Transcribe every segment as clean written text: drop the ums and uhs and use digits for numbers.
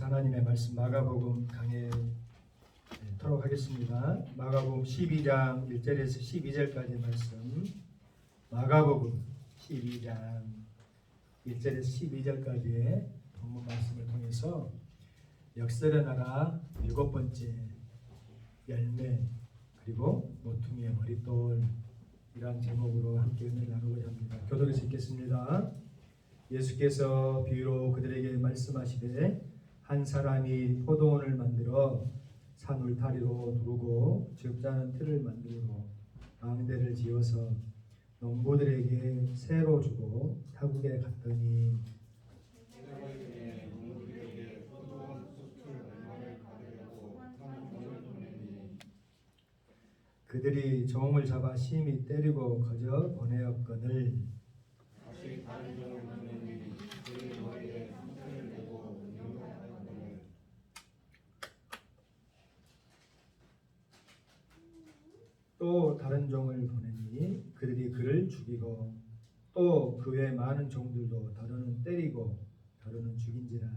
계속해서 하나님의 말씀 마가복음 강해토록 하겠습니다. 마가복음 12장 1절에서 12절까지 말씀, 마가복음 12장 1절에서 12절까지의 본문 말씀을 통해서 역설의 나라 7번째 열매 그리고 모퉁이의 머릿돌, 이러한 제목으로 함께 은혜를 나누고자 합니다. 교독에서 읽겠습니다. 예수께서 비유로 그들에게 말씀하시되 한 사람이 포도원을 만들어 산 울타리로 두르고 적잖은 틀을 만들고 망대를 지어서 농부들에게 새로 주고 타국에 갔더니 그들이 종을 잡아 심히 때리고 거저 보내었거늘 다시 다른 종을 보내니 그의 머리에 상처를 내고 능욕하였거늘 또 다른 종을 보내니 그들이 그를 죽이고 또 그 외 많은 종들도 더러는 때리고 더러는 죽인지라.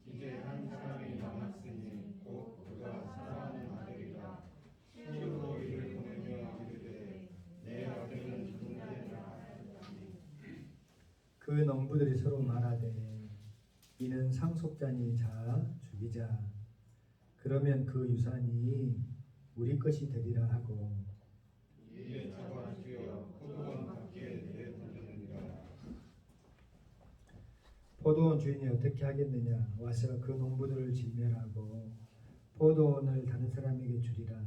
이제 한 사람이 남았으니 곧 그가 사랑하는 아들이라. 친구로 이를 보내며 이르되 내 아들은 죽는지라. 그 농부들이 서로 말하되 이는 상속자니 자 죽이자. 그러면 그 유산이 우리 것이 되리라 하고 이에 잡아 죽여 포도원 밖에 내던지니라. 포도원 주인이 어떻게 하겠느냐. 와서 그 농부들을 진멸하고 포도원을 다른 사람에게 주리라.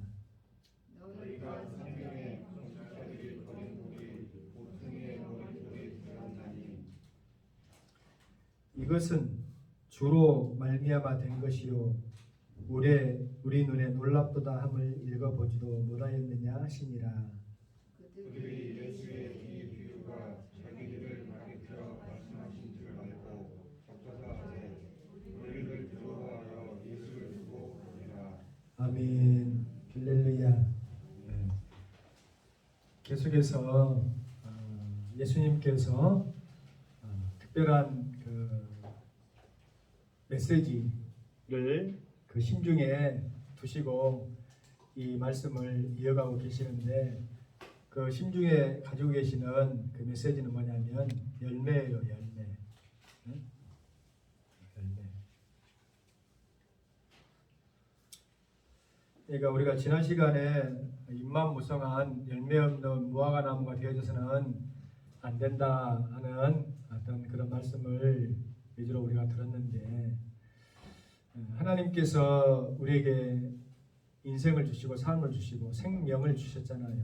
너희가 생명의 공수처들이 버린 우리 모퉁이의 머릿돌이 되었나니 이것은 주로 말미암아 된 것이요 우리 눈에 놀랍도다 함을 읽어보지도 못하였느냐 하시니라. 그들이 예수의 이 비유가 자기들을 가리켜 말씀하신 줄 알고 적사하되 우리를 두려워하여 예수를 두고 보니라. 아멘. 빌렐루야. 계속해서 예수님께서 특별한 그 메시지를 그 심중에 두시고 이 말씀을 이어가고 계시는데, 그 심중에 가지고 계시는 그 메시지는 뭐냐면 열매예요. 열매. 열매. 그러니까 우리가 지난 시간에 잎만무성한 열매 없는 무화과 나무가 되어져서는 안 된다 하는 어떤 그런 말씀을 위주로 우리가 들었는데, 하나님께서 우리에게 인생을 주시고 삶을 주시고 생명을 주셨잖아요.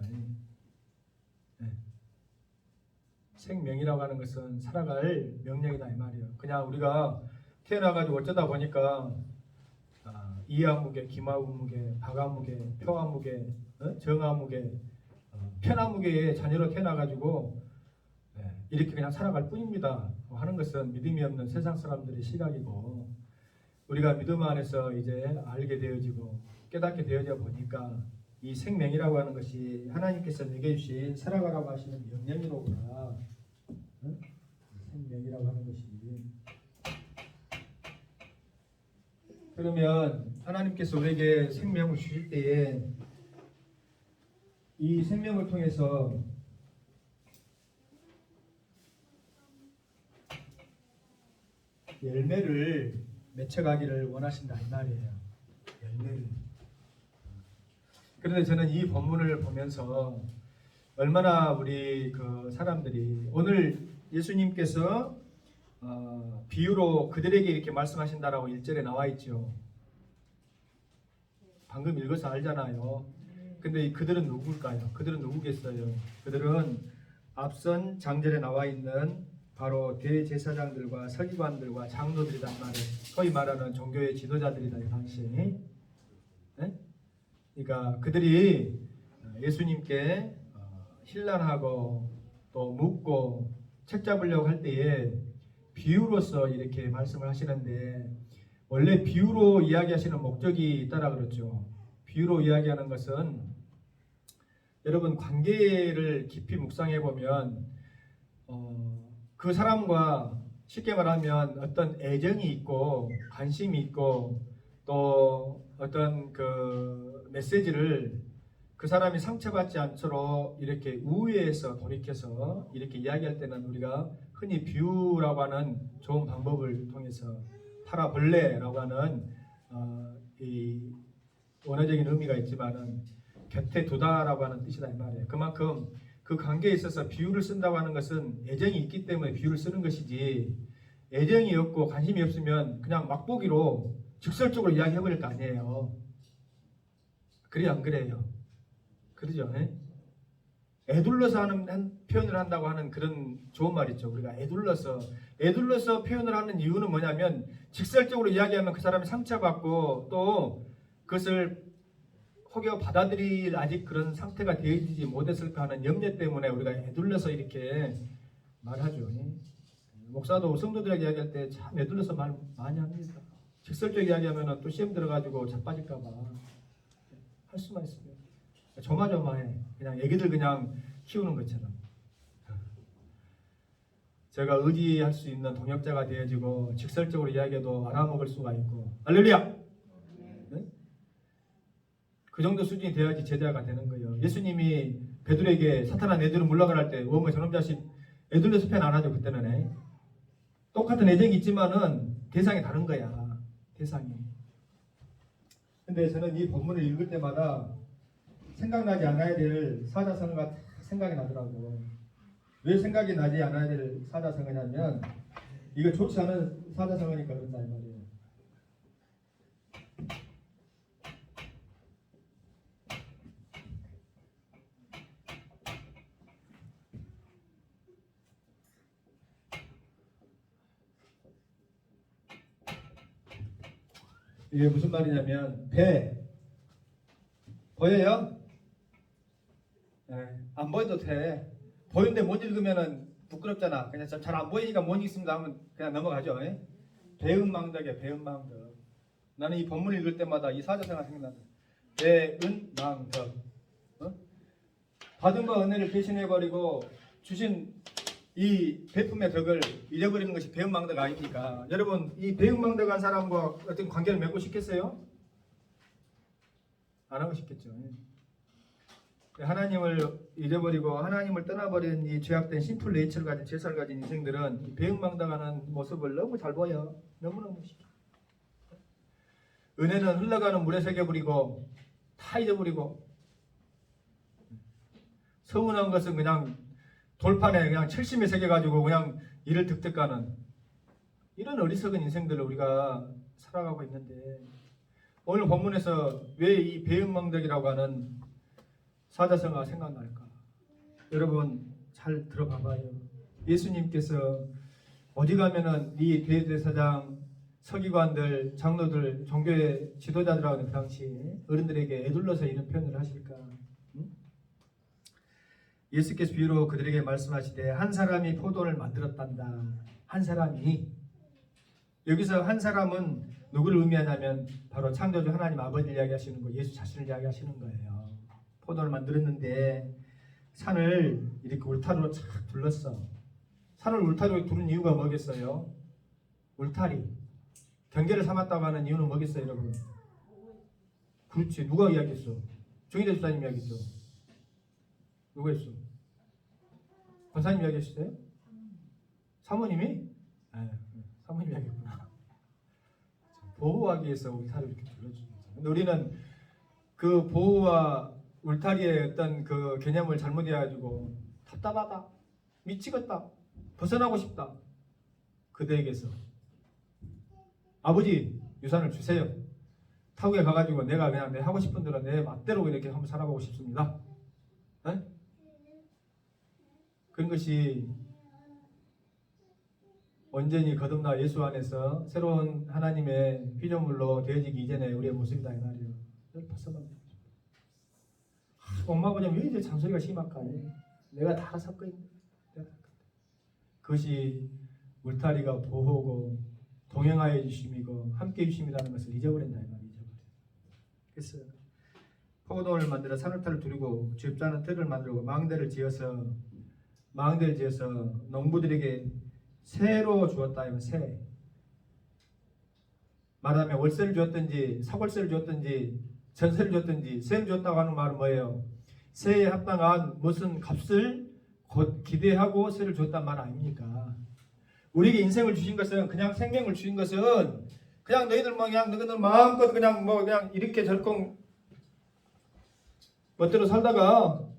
생명이라고 하는 것은 살아갈 명령이다 이 말이에요. 그냥 우리가 태어나가지고 어쩌다 보니까 이하무개, 김하무개, 박하무개, 표하무개, 정하무개, 편하무개의 자녀로 태어나가지고 이렇게 그냥 살아갈 뿐입니다 하는 것은 믿음이 없는 세상 사람들의 시각이고, 우리가 믿음 안에서 이제 알게 되어지고 깨닫게 되어져 보니까 이 생명이라고 하는 것이 하나님께서 내게 주신 살아가라고 하시는 명령이로구나. 생명이라고 하는 것이. 그러면 하나님께서 우리에게 생명을 주실 때에 이 생명을 통해서 열매를 맺혀가기를 원하신다 이 말이에요. 열매를. 그런데 저는 이 본문을 보면서 얼마나 우리 그 사람들이 오늘 예수님께서 비유로 그들에게 이렇게 말씀하신다라고 1절에 나와 있죠. 방금 읽어서 알잖아요. 근데 그들은 누굴까요? 그들은 누구겠어요? 그들은 앞선 장절에 나와 있는 바로 대제사장들과 서기관들과 장로들이란 말이에요. 거의 말하는 종교의 지도자들이다 이 당시에. 그러니까 그들이 예수님께 신란하고 또 묻고 책 잡으려고 할 때에 비유로서 이렇게 말씀을 하시는데, 원래 비유로 이야기하시는 목적이 있다라 그랬죠. 비유로 이야기하는 것은 여러분 관계를 깊이 묵상해 보면 그 사람과 쉽게 말하면 어떤 애정이 있고 관심이 있고 또 어떤 그 메시지를 그 사람이 상처받지 않도록 이렇게 우회해서 돌이켜서 이렇게 이야기할 때는 우리가 흔히 비유라고 하는 좋은 방법을 통해서 파라볼레라고 하는 이 원어적인 의미가 있지만은 곁에 두다라고 하는 뜻이다 이 말이에요. 그만큼 그 관계에 있어서 비유를 쓴다고 하는 것은 애정이 있기 때문에 비유를 쓰는 것이지 애정이 없고 관심이 없으면 그냥 맛보기로 직설적으로 이야기해버릴 거 아니에요. 그래요 안 그래요? 그러죠? 에? 애둘러서 하는 표현을 한다고 하는 그런 좋은 말 있죠. 우리가 애둘러서 표현을 하는 이유는 뭐냐면 직설적으로 이야기하면 그 사람이 상처받고 또 그것을 혹여 받아들일 아직 그런 상태가 되어지지 못했을까 하는 염려 때문에 우리가 애둘러서 이렇게 말하죠. 목사도 성도들에게 이야기할 때 참 애둘러서 말 많이 합니다. 직설적 이야기하면 또 시험 들어가지고 자빠질까 봐 할 수만 있으면 조마조마해. 그냥 애기들 그냥 키우는 것처럼. 제가 의지할 수 있는 동역자가 되어지고 직설적으로 이야기해도 알아먹을 수가 있고 할렐루야! 네? 그 정도 수준이 돼야지 제자가 되는 거예요. 예수님이 베드로에게 사탄아 애들은 물러가라 할 때 어머 저놈 자식 애들로서 표현 안 하죠. 그때는 똑같은 애정이 있지만은 대상이 다른 거야. 대상이. 근데 저는 이 본문을 읽을 때마다 생각나지 않아야 될 사자성어가 생각이 나더라고. 왜 생각이 나지 않아야 될 사자성어냐면 이거 좋지 않은 사자성어니까 그런다 이 말이에요. 이게 무슨 말이냐면 배 보여요? 네, 안 보여도 돼. 보이는데 못 읽으면은 부끄럽잖아. 그냥 잘 안 보이니까 못 읽습니다 하면 그냥 넘어가죠. 예? 배은망덕이야. 배은망덕. 나는 이 본문 읽을 때마다 이 사자성어가 생각난다. 배은망덕. 어? 받은 바 은혜를 배신해버리고 주신 이 베품의 덕을 잃어버리는 것이 배은망덕 아닙니까? 여러분 이 배은망덕한 사람과 어떤 관계를 맺고 싶겠어요? 안 하고 싶겠죠. 하나님을 잃어버리고 하나님을 떠나버린 이 죄악된 심플 네이처를 가진 죄사를 가진 인생들은 이 배은망덕하는 모습을 너무 잘 보여. 너무너무 쉽게. 은혜는 흘러가는 물에 새겨버리고 다 잊어버리고 서운한 것은 그냥 돌판에 그냥 철심에 새겨가지고 그냥 이를 득득하는 이런 어리석은 인생들을 우리가 살아가고 있는데 오늘 본문에서 왜 이 배은망덕이라고 하는 사자성어가 생각날까? 여러분 잘 들어봐봐요. 예수님께서 어디 가면은 이 대제사장, 서기관들, 장로들, 종교의 지도자들하고 그 당시 어른들에게 애둘러서 이런 표현을 하실까? 응? 예수께서 비유로 그들에게 말씀하시되 한 사람이 포도를 만들었단다. 한 사람이. 여기서 한 사람은 누구를 의미하냐면 바로 창조주 하나님 아버지를 이야기하시는 거, 예수 자신을 이야기하시는 거예요. 포도를 만들었는데 산을 이렇게 울타리로 착 둘렀어. 산을 울타리로 두른 이유가 뭐겠어요? 울타리. 경계를 삼았다고 하는 이유는 뭐겠어요, 여러분? 그렇지. 누가 이야기했어? 정의대 집사님 이야기했죠. 누가 했어? 권사님 이야기했어요? 사모님이? 네, 사모님 이야기했구나. 보호하기 위해서 울타리를 이렇게 둘러주는 거죠. 근데 우리는 그 보호와 울타리의 어떤 그 개념을 잘못 해가지고 답답하다, 미치겠다, 벗어나고 싶다. 그대에게서 아버지 유산을 주세요. 타국에 가가지고 내가 그냥 내 하고 싶은 대로 내 맛대로 이렇게 한번 살아보고 싶습니다. 네? 그런 것이 온전히 거듭나 예수 안에서 새로운 하나님의 피조물로 되어지기 이전에 우리의 모습이다 이 말이에요. 벗어나. 엄마 아버지 왜 이제 잔소리가 심할까? 내가 다 섞어 있는. 그것이 울타리가 보호고 동행하여 주심이고 함께 주심이라는 것을 잊어버린다 이 말이죠. 그래서 포도를 만들어 산울타를 두르고 쥐업자는 틀을 만들고 망대를 지어서 농부들에게 새로 주었다. 이거 새. 말하면 월세를 주었든지 사골세를 주었든지 전세를 주었든지 새를 주었다고 하는 말은 뭐예요? 새에 합당한 무슨 값을 곧 기대하고 새를 주었단 말 아닙니까? 우리에게 인생을 주신 것은 그냥 생명을 주신 것은 그냥 너희들 뭐 그냥 너희들 마음껏 그냥 뭐 그냥 이렇게 저렇게 멋대로 살다가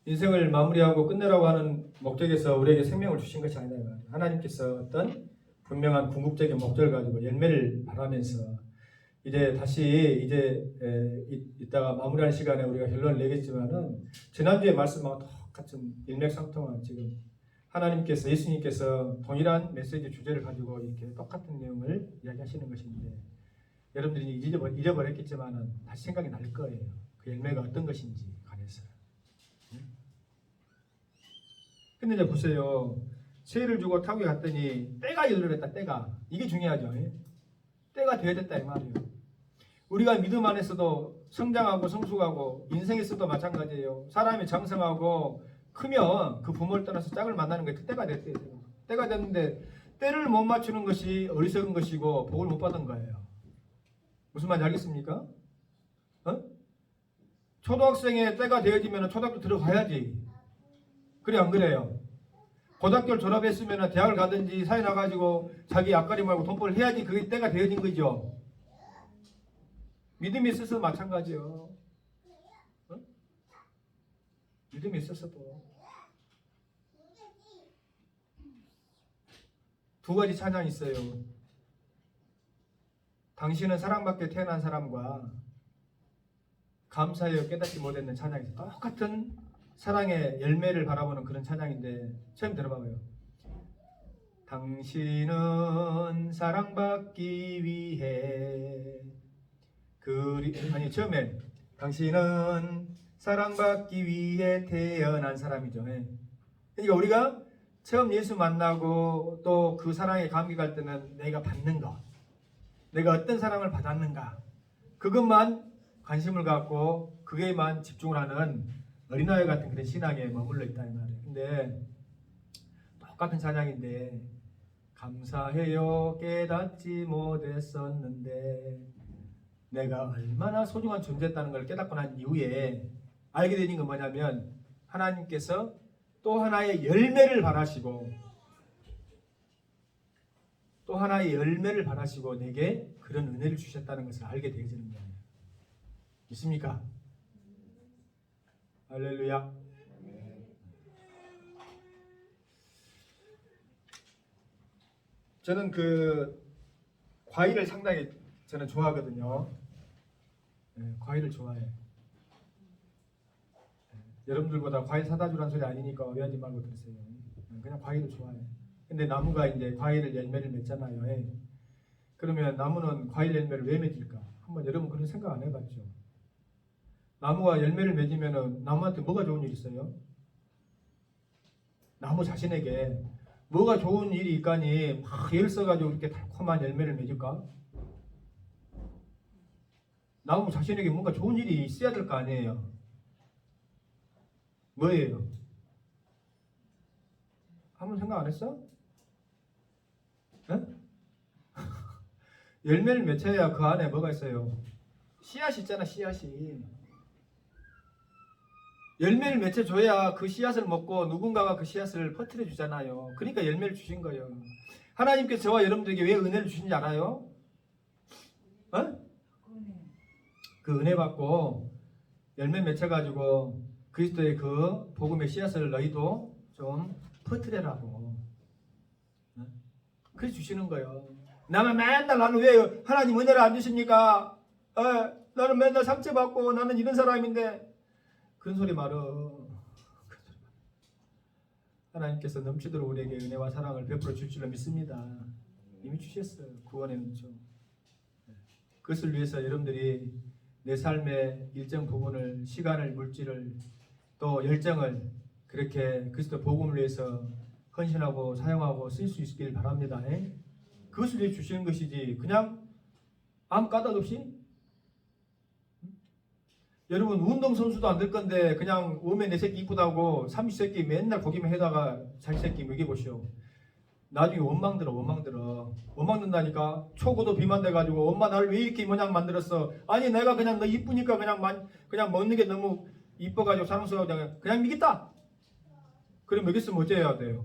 인생을 마무리하고 끝내라고 하는 목적에서 우리에게 생명을 주신 것이 아니라 하나님께서 어떤 분명한 궁극적인 목적을 가지고 열매를 바라면서 이제 다시 이따가 마무리할 시간에 우리가 결론을 내겠지만은 지난주에 말씀하고 똑같은 일맥상통한 지금 하나님께서 예수님께서 동일한 메시지 주제를 가지고 이렇게 똑같은 내용을 이야기하시는 것인데 여러분들이 잊어버렸겠지만은 다시 생각이 날 거예요. 그 열매가 어떤 것인지 관해서. 근데 이제 보세요. 새해를 주고 타국에 갔더니 때가 열렸다. 때가 이게 중요하죠. 때가 되어야 됐다 이 말이에요. 우리가 믿음 안에서도 성장하고 성숙하고 인생에서도 마찬가지예요. 사람이 장성하고 크면 그 부모를 떠나서 짝을 만나는 게 때가 됐대요. 때가 됐는데 때를 못 맞추는 것이 어리석은 것이고 복을 못 받은 거예요. 무슨 말인지 알겠습니까? 초등학생의 때가 되어지면 초등학교 들어가야지. 그래 안 그래요? 고등학교를 졸업했으면 대학을 가든지 사회 나가지고 자기 앞가림 말고 돈벌이를 해야지 그게 때가 되어진 거죠. 믿음이 있어서 마찬가지요. 믿음이 있었어도 두 가지 찬양이 있어요. 당신은 사랑받게 태어난 사람과 감사하여 깨닫지 못했는 찬양이 있어요. 똑같은 사랑의 열매를 바라보는 그런 찬양인데 처음 들어봐봐요. 당신은 사랑받기 위해 처음에 당신은 사랑받기 위해 태어난 사람이죠. 그러니까 우리가 처음 예수 만나고 또 그 사랑에 감격할 때는 내가 받는 것, 내가 어떤 사랑을 받았는가 그것만 관심을 갖고 그게만 집중을 하는 어린아이 같은 그런 신앙에 머물러 있다 이 말이에요. 근데 똑같은 찬양인데 감사해요 깨닫지 못했었는데 내가 얼마나 소중한 존재였다는 걸 깨닫고 난 이후에 알게 되는 건 뭐냐면 하나님께서 또 하나의 열매를 바라시고 또 하나의 열매를 바라시고 내게 그런 은혜를 주셨다는 것을 알게 되어지는 거예요. 믿습니까? 할렐루야. 저는 그 과일을 상당히 저는 좋아하거든요. 과일을 좋아해. 여러분들보다 과일 사다 주라는 소리 아니니까 오해하지 말고 들으세요. 그냥 과일을 좋아해. 근데 나무가 이제 과일을 열매를 맺잖아요. 그러면 나무는 과일 열매를 왜 맺을까? 한번 여러분 그런 생각 안 해봤죠? 나무가 열매를 맺으면은 나무한테 뭐가 좋은 일이 있어요? 나무 자신에게 뭐가 좋은 일이 있까니 막 애를 써가지고 이렇게 달콤한 열매를 맺을까? 나무 자신에게 뭔가 좋은 일이 있어야 될 거 아니에요? 뭐예요? 한번 생각 안 했어? 열매를 맺혀야 그 안에 뭐가 있어요? 씨앗이 있잖아, 씨앗이. 열매를 맺혀줘야 그 씨앗을 먹고 누군가가 그 씨앗을 퍼뜨려 주잖아요. 그러니까 열매를 주신 거예요. 하나님께서 저와 여러분들에게 왜 은혜를 주신지 알아요? 그 은혜 받고 열매 맺혀가지고 그리스도의 그 복음의 씨앗을 너희도 좀 퍼뜨려라고. 그래 주시는 거예요. 나는 왜 하나님 은혜를 안 주십니까? 나는 맨날 상처받고 나는 이런 사람인데 그런 소리 말어. 하나님께서 넘치도록 우리에게 은혜와 사랑을 베풀어 줄 줄로 믿습니다. 이미 주셨어요. 구원의 은총. 그것을 위해서 여러분들이 내 삶의 일정 부분을 시간을 물질을 또 열정을 그렇게 그리스도 복음을 위해서 헌신하고 사용하고 쓸 수 있길 바랍니다. 그것을 위해 주시는 것이지 그냥 아무 까닭 없이 여러분 운동선수도 안 될 건데 그냥 오면 내 새끼 이쁘다고 30새끼 맨날 거기만 해다가 자기 새끼 먹여보시오. 나중에 원망 든다니까. 초고도 비만 돼가지고 엄마 나를 왜 이렇게 모양 만들었어. 아니 내가 그냥 너 이쁘니까 그냥 먹는 게 너무 이뻐가지고 사랑스러워 그냥 먹겠다. 그럼 먹였으면 어째야 돼요?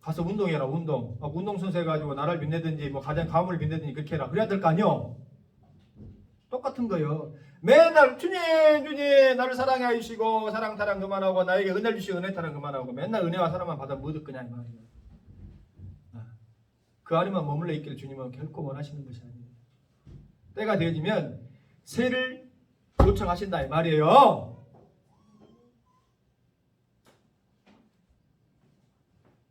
가서 운동해라. 운동선수 해가지고 나를 빛내든지 뭐 가장 가문을 빛내든지 그렇게 해라. 그래야 될 거 아니요? 똑같은 거예요. 맨날 주님 나를 사랑해 주시고 사랑 그만하고 나에게 은혜 주시고 은혜 타령 그만하고 맨날 은혜와 사랑만 받아 뭐 듣거냐 이 말이에요. 그 안에만 머물러 있기를 주님은 결코 원하시는 것이 아니에요. 때가 되어지면 새를 요청하신다 이 말이에요.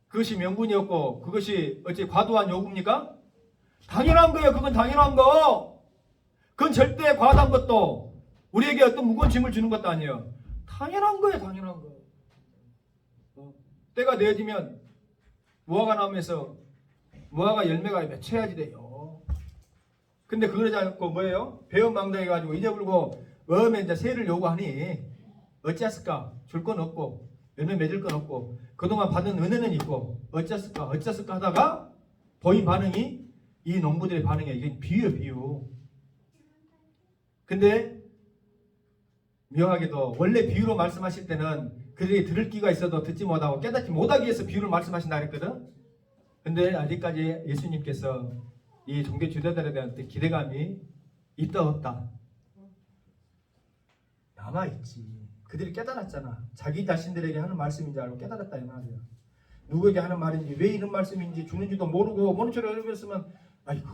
그것이 명분이었고 그것이 어찌 과도한 요구입니까? 당연한 거예요. 그건 당연한 거. 그건 절대 과다한 것도 우리에게 어떤 무거운 짐을 주는 것도 아니에요. 당연한 거예요. 당연한 거. 때가 되어지면 무화과 나무에서 무화과 열매가 맺혀야지 돼요. 근데 그러지 않고 뭐예요? 배은망덕해가지고 잊어불고 어음에 이제 새를 요구하니 어찌했을까? 줄 건 없고 열매 맺을 건 없고 그동안 받은 은혜는 있고 어찌했을까 하다가 보인 반응이 이 농부들의 반응이 이게 비유. 근데 묘하게도 원래 비유로 말씀하실 때는 그들이 들을 기가 있어도 듣지 못하고 깨닫지 못하기 위해서 비유를 말씀하신다 그랬거든. 근데 아직까지 예수님께서 이 종교 지도자들에 대한 기대감이 있다 없다? 남아있지. 그들이 깨달았잖아. 자기 자신들에게 하는 말씀인지 알고 깨달았다 이 말이야. 누구에게 하는 말인지 왜 이런 말씀인지 주는지도 모르고 모른 척 알고있으면 아이고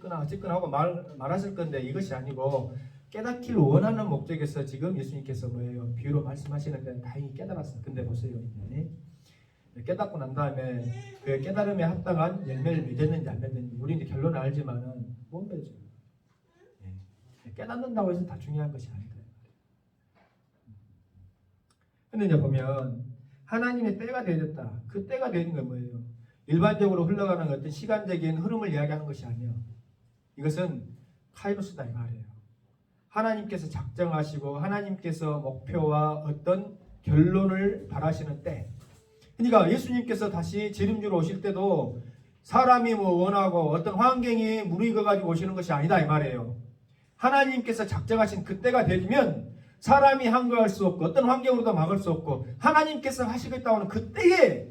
그냥 어쨌거나 하고 말하실 건데 이것이 아니고 깨닫기를 원하는 목적에서 지금 예수님께서 뭐예요? 비유로 말씀하시는데 다행히 깨달았어. 근데 보세요. 이제 깨닫고 난 다음에 그 깨달음에 합당한 열매를 맺었는지 안 맺었는지 우리 이제 결론을 알지만은 못 맺어요. 깨닫는다고 해서 다 중요한 것이 아니다. 근데 이제 보면 하나님의 때가 되어졌다. 그 때가 되는 건 뭐예요? 일반적으로 흘러가는 어떤 시간적인 흐름을 이야기하는 것이 아니에요. 이것은 카이로스다 이 말이에요. 하나님께서 작정하시고 하나님께서 목표와 어떤 결론을 바라시는 때. 그러니까 예수님께서 다시 재림주로 오실 때도 사람이 뭐 원하고 어떤 환경이 무르익어가지고 오시는 것이 아니다 이 말이에요. 하나님께서 작정하신 그때가 되면 사람이 한거할 수 없고 어떤 환경으로도 막을 수 없고 하나님께서 하시겠다고 하는 그때에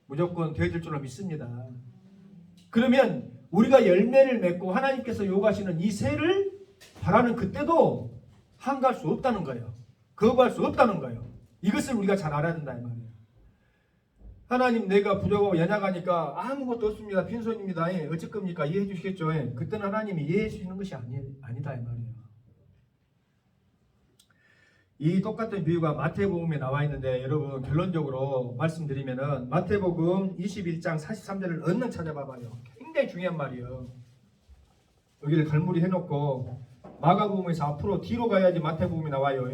무조건 되어질 줄로 믿습니다. 그러면 우리가 열매를 맺고 하나님께서 요구하시는 이 새를 바라는 그때도 한가할 수 없다는 거예요. 거부할 수 없다는 거예요. 이것을 우리가 잘 알아야 된다 이 말이에요. 하나님 내가 부족하고 연약하니까 아무것도 없습니다. 빈손입니다. 어쩔 겁니까? 이해해 주시겠죠? 그때는 하나님이 이해해 주시는 것이 아니다 이 말이에요. 이 똑같은 비유가 마태복음에 나와 있는데 여러분 결론적으로 말씀드리면은 마태복음 21장 43절을 얼른 찾아봐봐요. 굉장히 중요한 말이에요. 여기를 갈무리 해놓고 마가복음에서 앞으로 뒤로 가야지 마태복음이 나와요.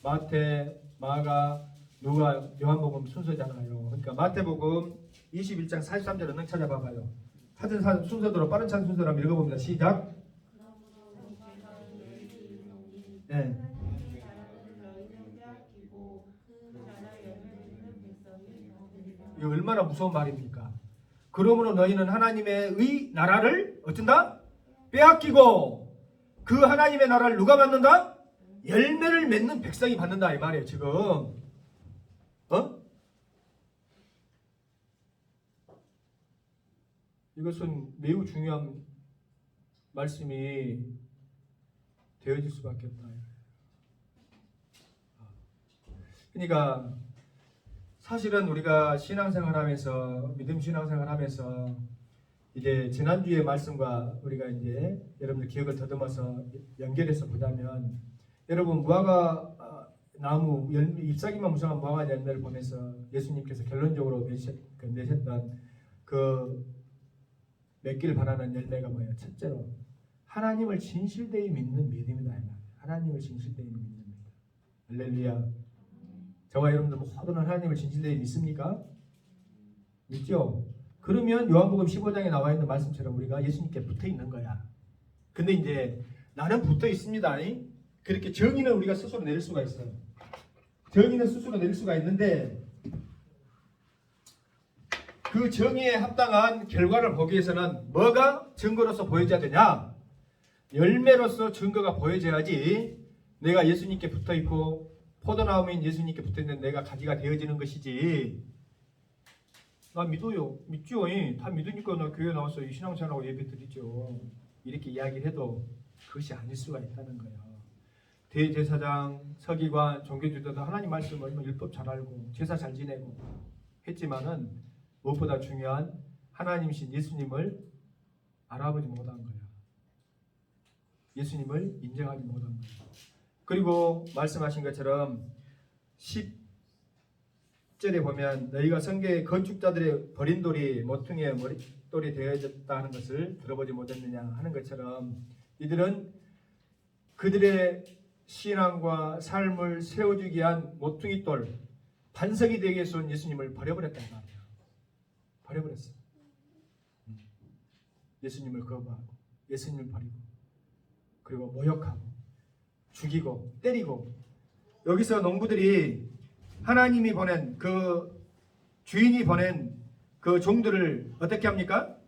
마태, 마가, 누가, 요한복음 순서잖아요. 그러니까 마태복음 21장 43절 얼른 찾아봐봐요. 찾은 순서대로 빠른 찬 순서로 한번 읽어봅니다. 시작. 네. 이거 얼마나 무서운 말입니까? 그러므로 너희는 하나님의 나라를 어쩐다? 빼앗기고 그 하나님의 나라를 누가 받는다? 열매를 맺는 백성이 받는다 이 말이에요. 지금 이것은 매우 중요한 말씀이 되어질 수밖에 없다. 그러니까 사실은 우리가 신앙생활하면서 믿음 신앙생활하면서 이제 지난주의 말씀과 우리가 이제 여러분들 기억을 더듬어서 연결해서 보자면 여러분 무화과 나무 잎사귀만 무성한 무화과 열매를 보면서 예수님께서 결론적으로 내셨던 그 맺기를 바라는 열매가 뭐예요? 첫째로 하나님을 진실되이 믿는 믿음이다. 하나님을 진실되이 믿는 믿음. 할렐루야. 저와 여러분들 모두는 하나님을 진실되이 믿습니까? 믿죠? 그러면 요한복음 15장에 나와 있는 말씀처럼 우리가 예수님께 붙어 있는 거야. 근데 이제 나는 붙어 있습니다. 그렇게 정의는 우리가 스스로 내릴 수가 있어요. 정의는 스스로 내릴 수가 있는데 그 정의에 합당한 결과를 보기 위해서는 뭐가 증거로서 보여져야 되냐? 열매로서 증거가 보여져야지 내가 예수님께 붙어 있고 포도나무인 예수님께 붙어 있는 내가 가지가 되어지는 것이지. 나 믿어요. 믿죠. 다 믿으니까 나 교회 나와서 이 신앙생활하고 예배 드리죠. 이렇게 이야기를 해도 그것이 아닐 수가 있다는 거예요. 대제사장, 서기관, 종교지도도 하나님 말씀을 율법 잘 알고 제사 잘 지내고 했지만은 무엇보다 중요한 하나님이신 예수님을 알아보지 못한 거예요. 예수님을 인정하지 못한 거예요. 그리고 말씀하신 것처럼 10절에 보면 너희가 성계의 건축자들의 버린 돌이 모퉁이의 머릿돌이 되어졌다 하는 것을 들어보지 못했느냐 하는 것처럼 이들은 그들의 신앙과 삶을 세워주기 위한 모퉁이돌 반석이 되기 위해서 온 예수님을 버려버렸단 말이에요. 버려버렸어요. 예수님을 거부하고 예수님을 버리고 그리고 모욕하고 죽이고 때리고 여기서 농부들이 하나님이 보낸 그 주인이 보낸 그 종들을 어떻게 합니까?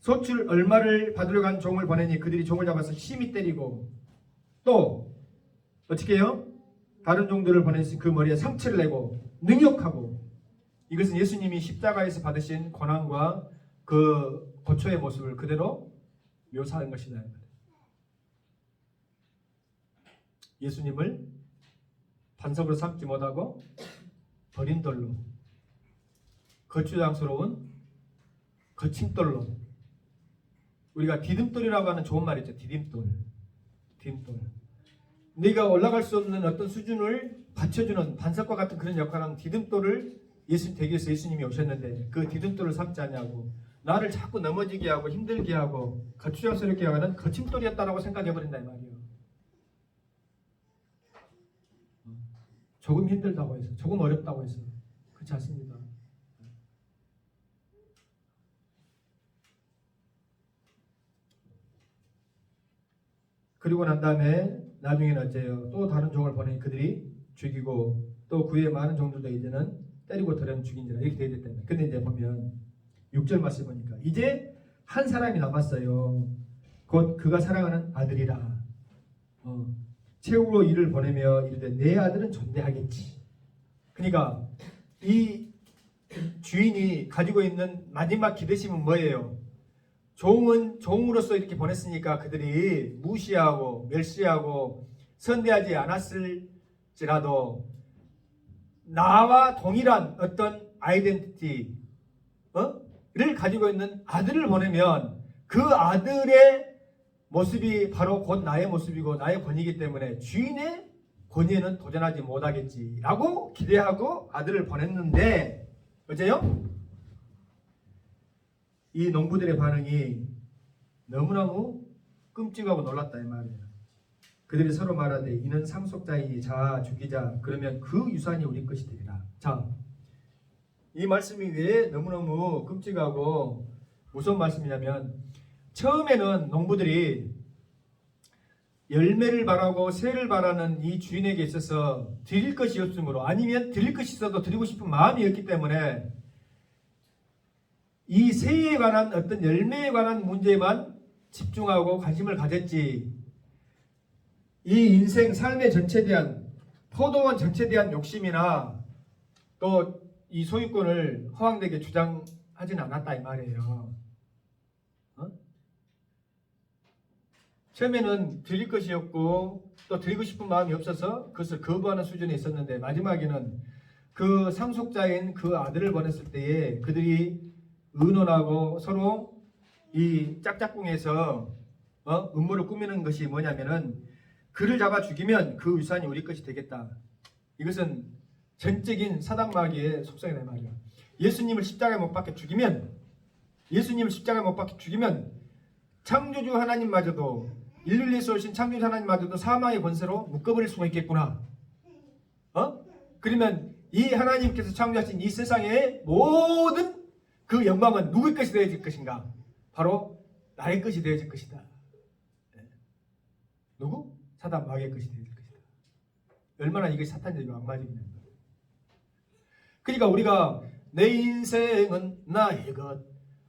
소출 얼마를 받으려고 한 종을 보내니 그들이 종을 잡아서 심히 때리고 또 어떻게 해요? 다른 종들을 보내서 그 머리에 상처를 내고 능욕하고 이것은 예수님이 십자가에서 받으신 고난과 그 고초의 모습을 그대로 묘사한 것이다. 예수님을 반석으로 삼지 못하고 버린 돌로 거추장스러운 거침돌로 우리가 디딤돌이라고 하는 좋은 말 있죠. 디딤돌. 네가 올라갈 수 없는 어떤 수준을 받쳐주는 반석과 같은 그런 역할을 하는 디딤돌을 예수님 되기 위해서 예수님이 오셨는데 그 디딤돌을 삼지 않냐고 나를 자꾸 넘어지게 하고 힘들게 하고 거추장스럽게 하는 거침돌이었다라고 생각해버린다 이 말이에요. 조금 힘들다고 해서 조금 어렵다고 해서 그렇지 않습니다. 그리고 난 다음에 나중에는 어째요? 또 다른 종을 보내니 그들이 죽이고 또 그의 많은 종들도 이제는 때리고 더러면 죽인지라 이렇게 되어 있다면 근데 이제 보면 6절 말씀 보니까 이제 한 사람이 남았어요. 곧 그가 사랑하는 아들이라 최후로 이를 보내며 이르되 내 아들은 존대하겠지. 그러니까 이 주인이 가지고 있는 마지막 기대심은 뭐예요? 종은 종으로서 이렇게 보냈으니까 그들이 무시하고 멸시하고 선대하지 않았을지라도 나와 동일한 어떤 아이덴티티를 가지고 있는 아들을 보내면 그 아들의 모습이 바로 곧 나의 모습이고 나의 권위이기 때문에 주인의 권위에는 도전하지 못하겠지라고 기대하고 아들을 보냈는데 어째요? 이 농부들의 반응이 너무너무 끔찍하고 놀랐다 이 말이에요. 그들이 서로 말하되 이는 상속자이니 자 죽이자 그러면 그 유산이 우리 것이 되리라. 자, 이 말씀이 왜 너무너무 끔찍하고 무서운 말씀이냐면 처음에는 농부들이 열매를 바라고 새를 바라는 이 주인에게 있어서 드릴 것이 없으므로 아니면 드릴 것이 있어도 드리고 싶은 마음이 없기 때문에 이 새에 관한 어떤 열매에 관한 문제에만 집중하고 관심을 가졌지 이 인생 삶의 전체에 대한 포도원 전체에 대한 욕심이나 또 이 소유권을 허황되게 주장하지는 않았다 이 말이에요. 처음에는 드릴 것이 없고 또 드리고 싶은 마음이 없어서 그것을 거부하는 수준에 있었는데 마지막에는 그 상속자인 그 아들을 보냈을 때에 그들이 의논하고 서로 이 짝짝꿍에서 음모를 꾸미는 것이 뭐냐면은 그를 잡아 죽이면 그 유산이 우리 것이 되겠다. 이것은 전적인 사당마귀의 속성이란 말이야. 예수님을 십자가에 못 박혀 죽이면 창조주 하나님마저도 인류를 위해서 오신 창조주 하나님마저도 사망의 권세로 묶어버릴 수가 있겠구나. 그러면 이 하나님께서 창조하신 이 세상의 모든 그 영광은 누구의 것이 되어질 것인가? 바로 나의 것이 되어질 것이다. 누구? 사단 마귀의 것이 될 것이다. 얼마나 이것이 사탄적이고 악마적이냐. 그러니까 우리가 내 인생은 나의 것,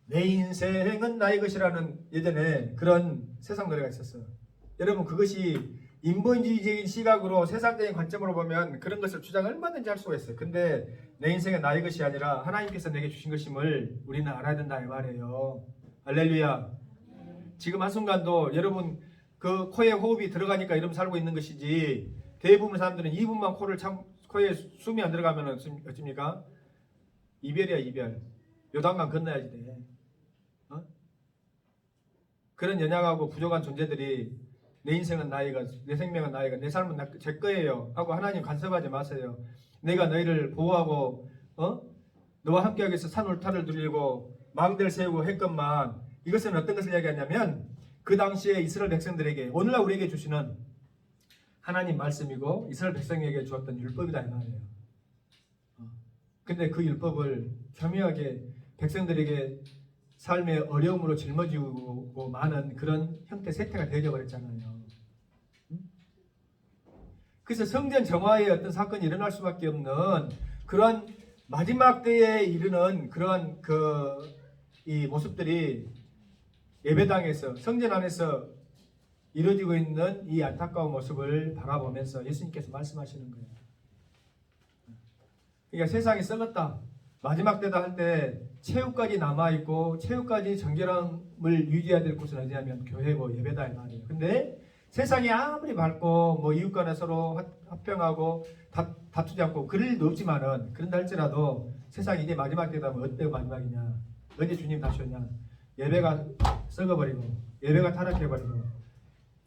내 인생은 나의 것이라는 예전에 그런 세상 노래가 있었어요. 여러분 그것이 인본주의적인 시각으로 세상적인 관점으로 보면 그런 것을 주장 얼마든지 할 수가 있어요. 근데 내 인생은 나의 것이 아니라 하나님께서 내게 주신 것임을 우리는 알아야 된다 이 말이에요. 할렐루야. 지금 한순간도 여러분 그 코에 호흡이 들어가니까 이러면 살고 있는 것이지 대부분 사람들은 2분만 코에 숨이 안 들어가면 어찌입니까? 이별이야 이별. 요단강 건너야지 돼. 어? 그런 연약하고 부족한 존재들이 내 인생은 나의 것, 내 생명은 나의 것, 내 삶은 제 거예요 하고 하나님 간섭하지 마세요. 내가 너희를 보호하고 너와 함께하기 위해서 산 울타리를 dur리고 망대를 세우고 했건만 이것은 어떤 것을 이야기하냐면 그 당시에 이스라엘 백성들에게 오늘날 우리에게 주시는 하나님 말씀이고 이스라엘 백성에게 주었던 율법이다 이 말이에요. 근데 그 율법을 교묘하게 백성들에게 삶의 어려움으로 짊어지고 많은 그런 형태 세태가 되어져 버렸잖아요. 그래서 성전 정화의 어떤 사건이 일어날 수밖에 없는 그러한 마지막 때에 이르는 그러한 이 모습들이 예배당에서 성전 안에서 이루어지고 있는 이 안타까운 모습을 바라보면서 예수님께서 말씀하시는 거예요. 그러니까 세상이 썩었다. 마지막 때다 할 때 최후까지 남아있고 최후까지 정결함을 유지해야 될 곳은 어디냐면 교회고 예배다 이 말이에요. 근데 세상이 아무리 밝고 뭐 이웃 간에 서로 합병하고 다투지 않고 그럴 일도 없지만은 그런다 할지라도 세상이 이제 마지막 때다 하면 어때가 마지막이냐, 언제 주님 다시 오냐, 예배가 썩어버리고 예배가 타락해버리고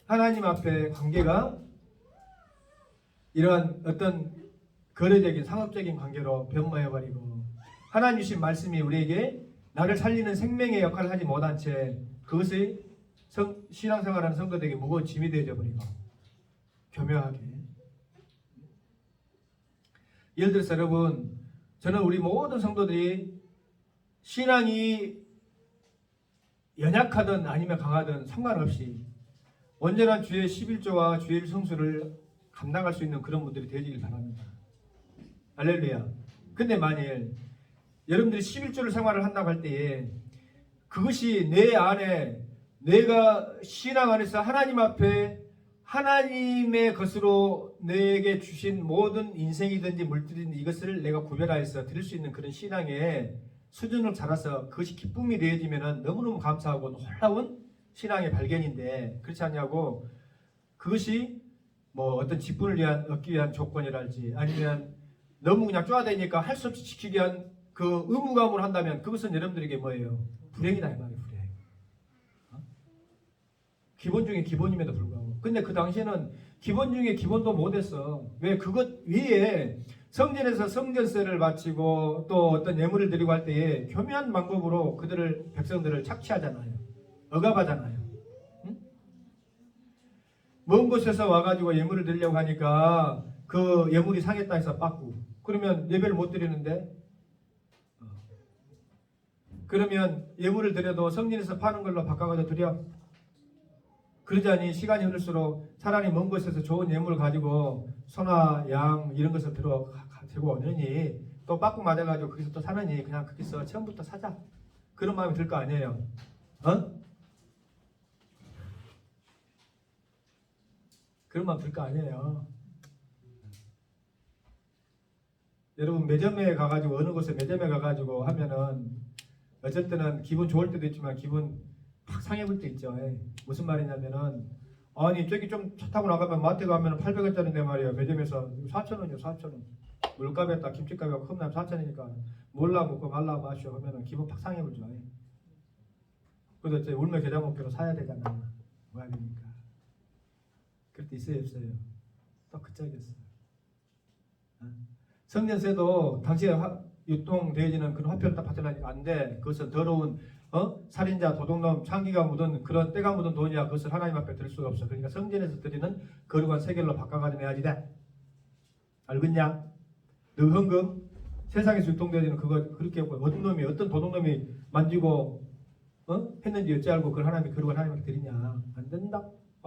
하나님 앞에 관계가 이러한 어떤 거래적인 상업적인 관계로 변모해버리고 하나님 주신 말씀이 우리에게 나를 살리는 생명의 역할을 하지 못한 채 그것이 신앙생활하는 성도들에게 무거운 짐이 되어져 버리고 교묘하게 예를 들어서 여러분 저는 우리 모든 성도들이 신앙이 연약하든 아니면 강하든 상관없이 온전한 주의 11조와 주의 성수를 감당할 수 있는 그런 분들이 되어지길 바랍니다. 할렐루야. 근데 만일 여러분들이 11조를 생활을 한다고 할 때에 그것이 내 안에 내가 신앙 안에서 하나님 앞에 하나님의 것으로 내게 주신 모든 인생이든지 물질이든지 이것을 내가 구별하여서 드릴 수 있는 그런 신앙의 수준을 자라서 그것이 기쁨이 되어지면 너무너무 감사하고 놀라운 신앙의 발견인데 그렇지 않냐고 그것이 뭐 어떤 직분을 얻기 위한 조건이랄지 아니면 너무 그냥 쪼아대니까 할 수 없이 지키기 위한 그 의무감으로 한다면 그것은 여러분들에게 뭐예요? 불행이다 이 말이에요. 불행. 기본 중에 기본임에도 불구하고 근데 그 당시에는 기본 중에 기본도 못했어. 왜? 그것 위에 성전에서 성전세를 바치고 또 어떤 예물을 드리고 할 때에 교묘한 방법으로 백성들을 착취하잖아요. 억압하잖아요. 응? 먼 곳에서 와가지고 예물을 드리려고 하니까 그 예물이 상했다 해서 빠꾸 그러면 예배를 못 드리는데 그러면 예물을 드려도 성전에서 파는 걸로 바꿔가지고 드려. 그러자니 시간이 흐를수록 차라리 먼 곳에서 좋은 예물을 가지고 소나 양 이런 것을 들고 오느니 또 빠꾸 맞아가지고 거기서 또 사느니 그냥 거기서 처음부터 사자. 그런 마음이 들 거 아니에요. 그런 마음 들 거 아니에요. 여러분 매점에 가가지고 어느 곳에 매점에 가가지고 하면은 어쩔 때는 기분 좋을 때도 있지만 기분 팍 상해볼 때 있죠. 무슨 말이냐면은 아니 저기 좀 차 타고 나가면 마트 가면 800원짜리인데 말이야 매점에서 4,000원이요 4,000원 물값에다 김치값이 컵라면 4,000원이니까 몰라 먹고 말라 마셔 하면은 기분 팍 상해보죠. 그래서 이제 울며 겨자 먹기로 사야 되잖아. 뭐야 됩니까? 그럴 때 있어요 없어요? 또 그짝이었어요. 성전세도 당시에 유통되어지는 그런 화폐를 딱 받으려니까 안 돼. 그것은 더러운 살인자, 도둑놈, 창기가 묻은 그런 때가 묻은 돈이야. 그것을 하나님 앞에 드릴 수가 없어. 그러니까 성전에서 드리는 거룩한 세겔로 바꿔가지고 내야지 돼. 알겠냐? 너 헌금 세상에서 유통되어지는 그거 그렇게 어떤 놈이 어떤 도둑놈이 만지고 했는지 어찌 알고 그걸 하나님이 거룩한 하나님께 드리냐? 안 된다.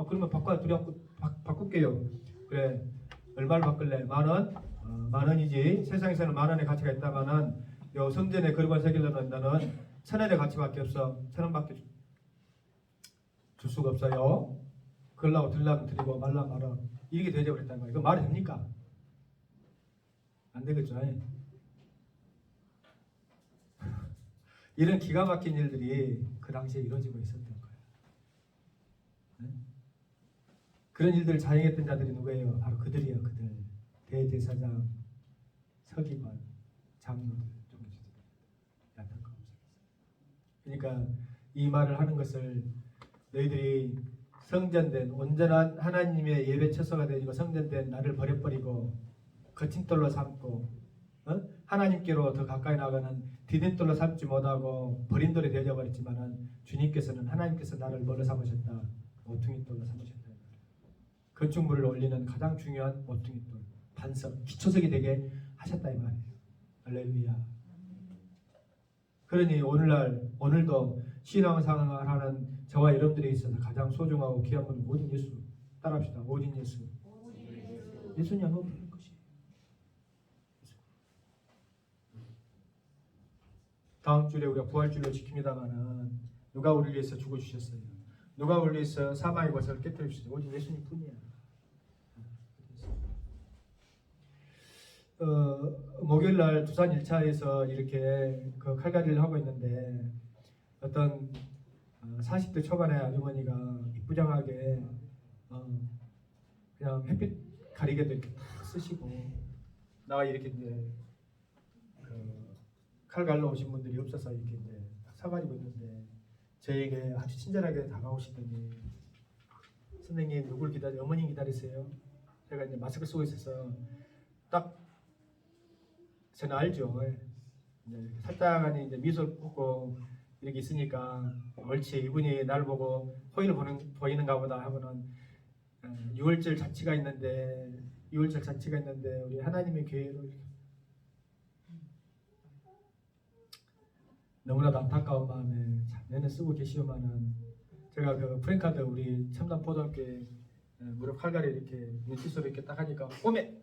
그러면 바꿔 드려갖고 바꿀게요. 그래, 얼마를 바꿀래? 10,000원? 10,000원이지. 세상에서는 10,000원의 가치가 있다마는 요 성전에 거룩한 세겔로는 나는 1,000원의 가치밖에 없어. 1,000원밖에 줄 수가 없어요. 그러려고 들라면 드리고 말라 말아. 이렇게 되죠 그랬다는 거예요. 이거 말이 됩니까? 안 되겠죠. 이런 기가 막힌 일들이 그 당시에 이루어지고 있었던 거예요. 네? 그런 일들을 자행했던 자들이 누구예요? 바로 그들이에요. 그들. 대제사장, 서기관, 장로들, 종교지들. 안타까움이. 그러니까 이 말을 하는 것을 너희들이 성전된 온전한 하나님의 예배 처소가 되고 성전된 나를 버려버리고 거침돌로 삼고 하나님께로 더 가까이 나가는 디딤돌로 삼지 못하고 버린 돌이 되어버렸지만은 주님께서는 하나님께서 나를 뭐로 삼으셨다? 모퉁이돌로 삼으셨다. 건축물을 올리는 가장 중요한 모퉁이돌, 반석, 기초석이 되게 하셨다 이 말이에요. 할렐루야. 그러니 오늘도 신앙생활을 하는 저와 여러분들에 있어서 가장 소중하고 귀한 건 오직 예수. 따라합시다. 오직 예수. 예수님 한번 부르는 것이에요. 다음 주에 우리가 부활주일로 지킵니다마는 누가 우리를 위해서 죽어주셨어요. 누가 우리를 위해서 사망의 권세를 깨뜨려 주셨어요. 오직 예수님 뿐이야. 목요일날 두산 1차에서 이렇게 그 칼갈이를 하고 있는데 어떤 40대 초반의 아주머니가 이쁘장하게 그냥 햇빛 가리개도 이렇게 탁 쓰시고 나가 이렇게 이제 칼 갈러 오신 분들이 없어서 이렇게 이제 서가지고 있는데 저에게 아주 친절하게 다가오시더니 선생님 누굴 기다려? 어머님 기다리세요? 제가 이제 마스크 쓰고 있어서 딱 저는 알죠. 살짝 이제 미소 짓고 이렇게 있으니까 옳지 이분이 나를 보고 호의를 보이는가 보다 하고는 6월절 잔치가 있는데 우리 하나님의 교회로 너무나도 안타까운 마음에 내내 쓰고 계시오만은 제가 그 프랭카드 우리 첨단 포도학교에 무릎 칼갈이 이렇게 눈치소리 이렇게 딱 하니까 오메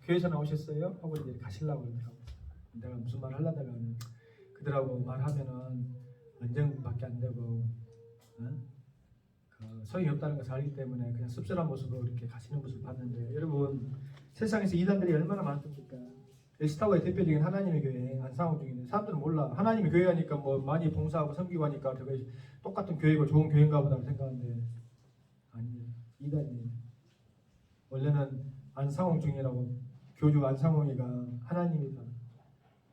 교회에서 나오셨어요? 하고 이제 가시려고 그러더라고요. 내가 무슨 말 하려다가 그들하고 말하면은 언쟁밖에 안 되고 그 소용이 없다는 것을 알기 때문에 그냥 씁쓸한 모습으로 이렇게 가시는 모습을 봤는데 여러분 세상에서 이단들이 얼마나 많습니까? 에스타고의 대표적인 하나님의 교회 안상호 중인데 사람들은 몰라. 하나님의 교회하니까 뭐 많이 봉사하고 섬기고 하니까 되게 똑같은 교회고 좋은 교회인가 보다 생각하는데 아니에요. 이단이에요. 원래는 안상홍 중이라고 교주 안상홍이가 하나님이다.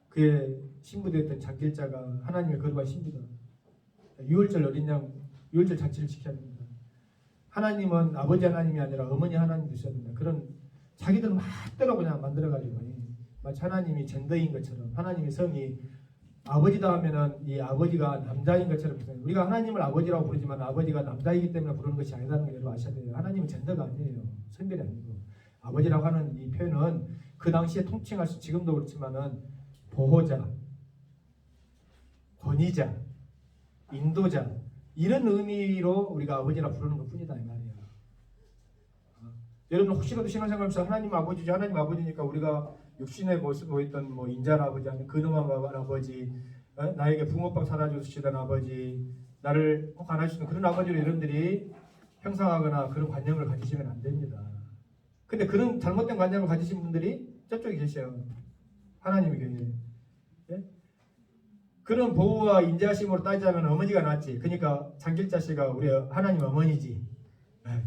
그의 신부되었던 장길자가 하나님의 거룩한 신부다. 6월절 어린 양 6월절 잔치를 지켜야 됩니다. 하나님은 아버지 하나님이 아니라 어머니 하나님 되셔야 된다. 그런 자기들 맛대로 그냥 만들어가지고 마치 하나님이 젠더인 것처럼 하나님의 성이 아버지다 하면은 이 아버지가 남자인 것처럼 우리가 하나님을 아버지라고 부르지만 아버지가 남자이기 때문에 부르는 것이 아니라는 걸 여러분 아셔야 돼요. 하나님은 젠더가 아니에요. 성별이 아니고 아버지라고 하는 이 표현은 그 당시에 통칭할 수 지금도 그렇지만은 보호자, 권위자, 인도자 이런 의미로 우리가 아버지라 부르는 것 뿐이다 이 말이에요. 여러분 혹시라도 신앙생활하면서 하나님 아버지죠. 하나님 아버지니까 우리가 육신의 모습 보였던 뭐 인자한 아버지 아니면 근엄한 아버지 나에게 붕어빵 사다 주시던 아버지 나를 꼭 안아주시는 그런 아버지로 여러분들이 형상하거나 그런 관념을 가지시면 안 됩니다. 근데 그런 잘못된 관념을 가지신 분들이 저쪽에 계셔요. 하나님의 교회에. 예? 그런 보호와 인자하심으로 따지자면 어머니가 낫지. 그러니까 장길자 씨가 우리 하나님 어머니지. 예.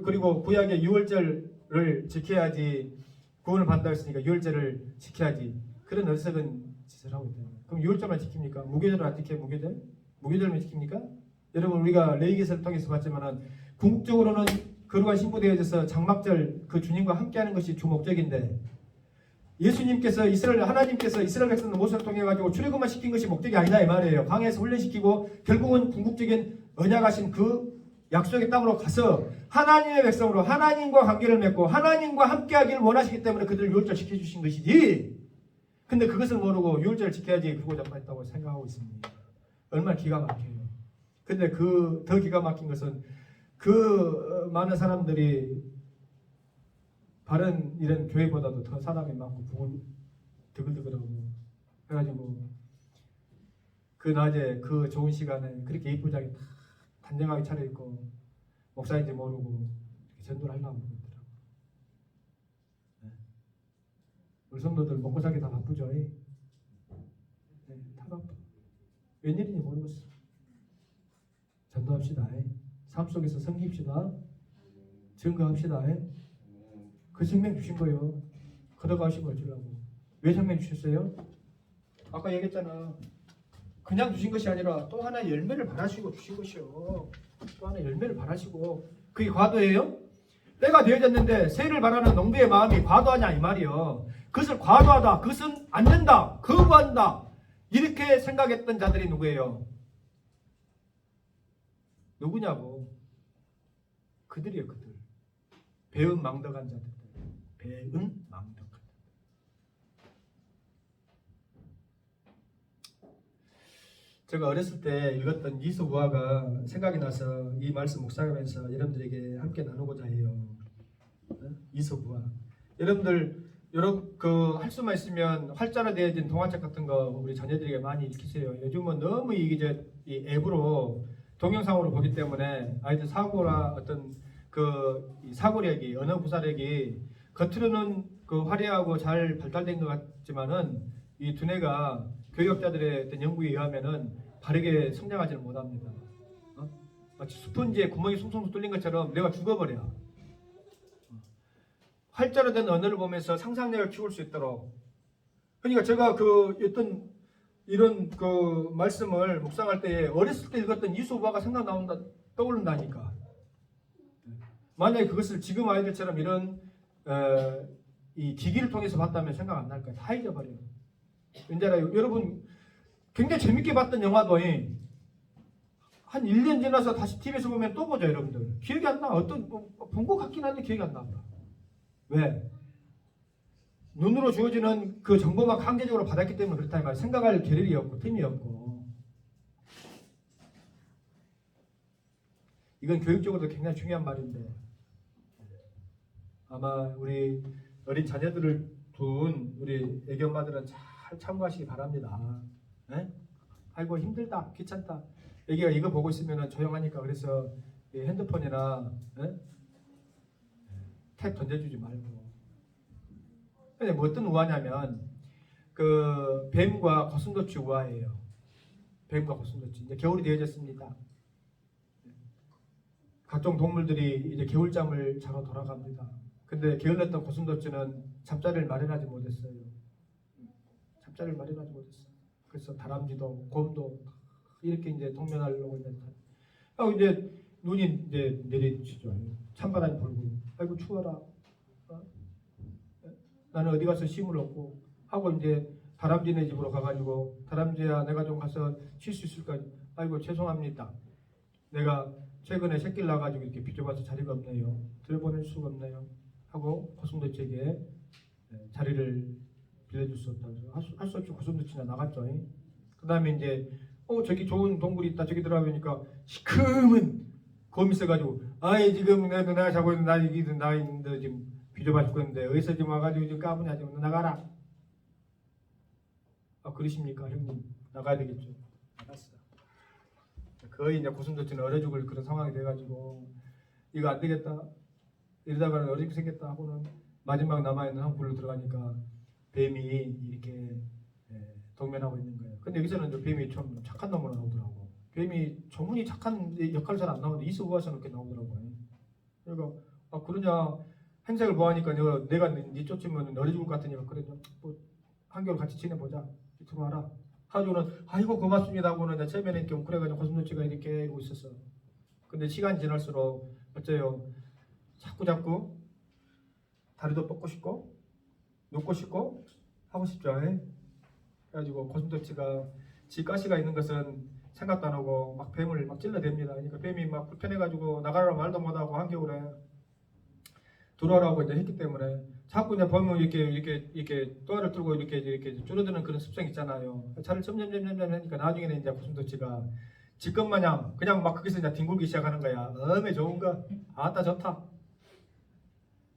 그리고 구약의 6월절을 지켜야지 구원을 받는다고 했으니까 6월절을 지켜야지. 그런 어리석은 짓을 하고 있다. 그럼 6월절만 지킵니까? 무교절을 안 지켜요? 무교절만 지킵니까? 여러분 우리가 레위기서를 통해서 봤지만은 궁극적으로는 거룩한 신부되어져서 장막절 그 주님과 함께하는 것이 주 목적인데 예수님께서 하나님께서 이스라엘 백성들 모세를 통해 가지고 출애굽만 시킨 것이 목적이 아니다 이 말이에요. 광야에서 훈련시키고 결국은 궁극적인 언약하신 그 약속의 땅으로 가서 하나님의 백성으로 하나님과 관계를 맺고 하나님과 함께하기를 원하시기 때문에 그들을 유월절 지켜주신 것이지. 근데 그것을 모르고 유월절을 지켜야지 그러고 잡아했다고 생각하고 있습니다. 얼마나 기가 막혀요. 근데 그 더 기가 막힌 것은 그 많은 사람들이 바른 이런 교회보다도 더 사람이 많고 부글 드글드글하고 해가지고 그 낮에 그 좋은 시간에 그렇게 이쁘장이 다 단정하게 차려입고 목사인지 모르고 전도를 하려고 그러더라고요. 네. 우리 성도들 먹고 살기 다 바쁘죠. 네, 다 바빠. 웬일인지 모르겠어. 전도합시다. 삶 속에서 섬깁시다. 증거합시다. 그 생명 주신 거요. 걷어가시고 어쩌려고. 왜 생명 주셨어요? 아까 얘기했잖아. 그냥 주신 것이 아니라 또 하나의 열매를 바라시고 주신 것이요. 또 하나의 열매를 바라시고. 그게 과도예요? 때가 되어졌는데 세를 바라는 농부의 마음이 과도하냐 이 말이요. 그것을 과도하다, 그것은 안 된다, 거부한다 이렇게 생각했던 자들이 누구예요? 누구냐고. 그들이에요. 그들. 배은 망덕한 자들. 배은 망덕한 자들. 제가 어렸을 때 읽었던 이소부화가 생각이 나서 이 말씀 묵상하면서 여러분들에게 함께 나누고자 해요. 이소부화. 여러분들 할 수만 있으면 활자로 되어진 동화책 같은 거 우리 자녀들에게 많이 읽히세요. 요즘은 너무 이제 이 앱으로 동영상으로 보기 때문에 아이들 사고나 어떤 이 사고력이 언어 구사력이 겉으로는 그 화려하고 잘 발달된 것 같지만은 이 두뇌가 교육자들의 어떤 연구에 의하면은 바르게 성장하지는 못합니다. 마치 스펀지에 구멍이 숭숭 뚫린 것처럼 내가 죽어버려. 활자로 된 언어를 보면서 상상력을 키울 수 있도록. 그러니까 제가 이런 그 말씀을 묵상할 때에 어렸을 때 읽었던 이소부화가 떠오른다니까. 만약에 그것을 지금 아이들처럼 이런 이 기기를 통해서 봤다면 생각 안 날 거야. 다 잊어버려요. 왠지알아요? 여러분 굉장히 재밌게 봤던 영화도 한 1년 지나서 다시 TV에서 보면 또 보죠. 여러분들 기억이 안 나. 본 것 같긴 한데 기억이 안 나. 왜? 눈으로 주어지는 그 정보만 강제적으로 받았기 때문에 그렇다는 말이에요. 생각할 겨를이 없고 틈이 없고. 이건 교육적으로도 굉장히 중요한 말인데 아마 우리 어린 자녀들을 둔 우리 애기 엄마들은 잘 참고하시기 바랍니다. 네? 아이고 힘들다 귀찮다. 애기가 이거 보고 있으면 조용하니까 그래서 핸드폰이나 탭 던져주지 말고. 근데 뭐 어떤 우화냐면 그 뱀과 고슴도치 우화예요. 뱀과 고슴도치. 이제 겨울이 되어졌습니다. 각종 동물들이 이제 겨울잠을 자러 돌아갑니다. 근데 게을렀던 고슴도치는 잠자리를 마련하지 못했어요. 잠자리를 마련하지 못했어요. 그래서 다람쥐도 곰도 이렇게 이제 동면하려고 이제 눈이 이제 내리치죠. 찬바람이 불고 아이고 추워라. 나는 어디 가서 쉼을 얻고 하고 이제 다람쥐네 집으로 가가지고 다람쥐야 내가 좀 가서 쉴 수 있을까? 아이고 죄송합니다. 내가 최근에 새끼를 낳아가지고 이렇게 비좁아서 자리가 없네요. 들여보낼 수가 없네요. 하고 고슴도치에게 자리를 빌려줄 수 없다고 할 수 없이 고슴도치가 나갔죠. 그 다음에 이제 저기 좋은 동굴이 있다. 저기 들어가보니까 시커먼 곰이 있어가지고 아이 지금 내가 자고 있는 나 있는데 지금 비좁아 죽겠는데 어디서 지금 와가지고 지금 까부냐 지금 나가라. 그러십니까 형님? 나가야 되겠죠. 나갔어. 거의 이제 고슴도치는 얼어 죽을 그런 상황이 돼가지고 이거 안 되겠다. 이러다가는 어렵게 생겼다 하고는 마지막 남아있는 한 굴로 들어가니까 뱀이 이렇게 동면하고 있는 거예요. 근데 여기서는 이제 뱀이 좀 착한 놈으로 나오더라고. 뱀이 조문이 착한 역할을 잘 안 나오는데 이소부화에서는 이렇게 나오더라고요. 그러니까 그러냐 행색을 보아하니까 내가 네 쫓으면 얼어 죽을 것 같으니까 그래 뭐 한겨울 같이 지내보자. 들어와라. 하고는 아이고 고맙습니다 하고는 이제 처음에는 이렇게 웅크려가지고 고슴도치가 이렇게 이러고 있었어. 근데 시간이 지날수록 어째요? 자꾸 다리도 뻗고 싶고 눕고 싶고 하고 싶죠. 그래가지고 고슴도치가 지 가시가 있는 것은 생각도 안 하고 막 뱀을 막 찔러댑니다. 그러니까 뱀이 막 불편해가지고 나가라 말도 못하고 한겨울에 들어오라고 이제 했기 때문에 자꾸 그냥 보면 이렇게 또아를 들고 이렇게 줄어드는 그런 습성이 있잖아요. 차를 점점 하니까 나중에는 이제 고슴도치가 지금 마냥 그냥 막 거기서 그냥 뒹굴기 시작하는 거야. 어메 좋은가? 아따 좋다.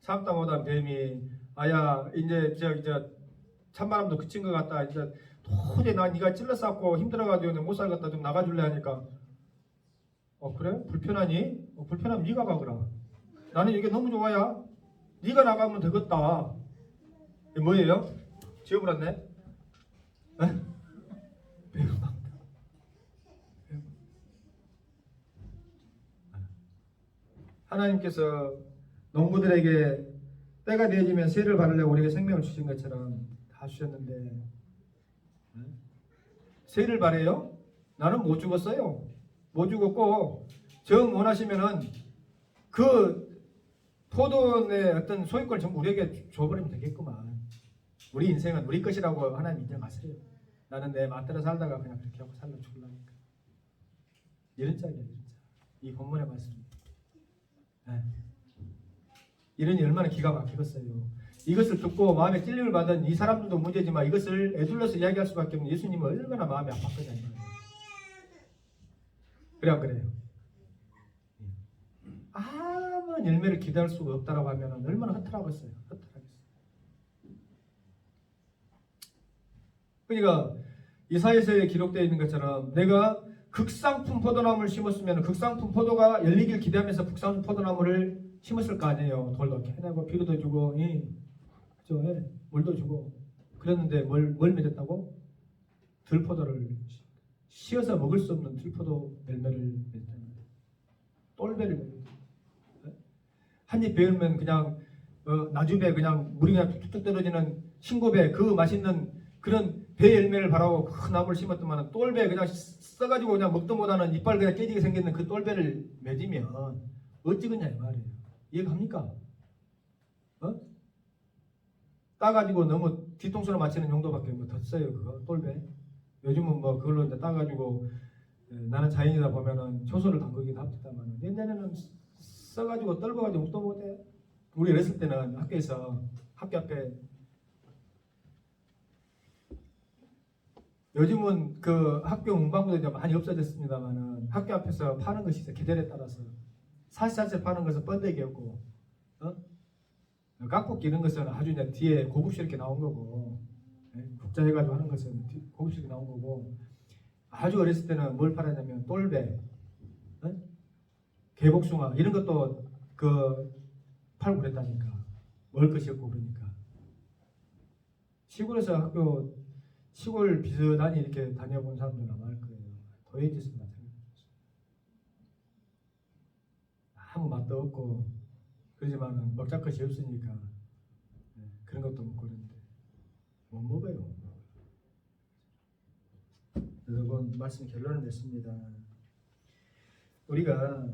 참다 못한 뱀이 아야 이제 저 찬바람도 그친 것 같다. 이제 도저히 나 네가 찔러싸고 힘들어가지고 못 살겠다. 좀 나가줄래 하니까 그래? 불편하니? 불편하면 네가 가거라. 나는 이게 너무 좋아야. 네가 나가면 되겠다. 이게 뭐예요? 지워버렸네? 에? 하나님께서 농부들에게 때가 되어지면 세를 바르려고 우리에게 생명을 주신 것처럼 다 주셨는데 세를 바래요? 나는 못 죽었어요. 못 죽었고 정 원하시면은 그 포도의 어떤 소유권을 전부 우리에게 줘버리면 되겠구만. 우리 인생은 우리 것이라고 하나님 인정하세요. 나는 내 맛대로 살다가 그냥 그렇게 하고 살려 죽으려니까. 이런 짝이야. 이 본문의 말씀입니다. 네. 이런이 얼마나 기가 막히겠어요. 이것을 듣고 마음에 찔림을 받은 이 사람들도 문제지만 이것을 애둘러서 이야기할 수밖에 없는 예수님은 얼마나 마음이 아팠겠냐. 그래 안 그래요? 아무런 열매를 기대할 수가 없다라고 하면 얼마나 허탈하겠어요. 그러니까 이사야서에 기록되어 있는 것처럼 내가 극상품 포도나무를 심었으면 극상품 포도가 열리길 기대하면서 극상품 포도나무를 심었을 거 아니에요. 돌도 캐내고 비료도 주고 그죠? 물도 주고 그랬는데 뭘 맺었다고? 들포도를 씌어서 먹을 수 없는 들포도 열매를 맺었다. 똘배를 맺었다. 한입 베으면 그냥 나중에 그냥 물이 그냥 툭툭 떨어지는 신고배 그 맛있는 그런 배 열매를 바라고 큰 나무를 심었더만 똘배 그냥 써가지고 그냥 먹도 못하는 이빨 그냥 깨지게 생겼는 그 똘배를 맺으면 어찌겠냐 이 말이에요. 이해갑니까? 따가지고 너무 뒤통수를 맞추는 용도밖에 더 써요 그거 똘배. 요즘은 뭐 그걸로 이제 따가지고 나는 자연이다 보면은 효소를 담그기도 합니다만 옛날에는 써가지고 떨궈가지고 먹도 못해. 우리 어렸을 때는 학교에서 학교 앞에 요즘은 그 학교 문방구도 이제 많이 없어졌습니다만은 학교 앞에서 파는 것이 있어요. 계절에 따라서 사시사시 파는 것은 번데기였고 깍볶이 이런 것은 아주 이제 뒤에 고급스럽게 나온 거고 국자해가지고 하는 것은 고급스럽게 나온 거고 아주 어렸을 때는 뭘 팔았냐면 똘배, 개복숭아 이런 것도 그 팔고 그랬다니까. 먹을 것이 없고 그러니까 시골에서 학교 시골 비슷하니 이렇게 다녀본 사람들은 아마 알 거예요. 도예지에서 마찬가지죠. 아무 맛도 없고 그러지만 먹자 것이 없으니까 그런 것도 먹고 그러는데 못 먹어요. 여러분 말씀 결론을 냈습니다. 우리가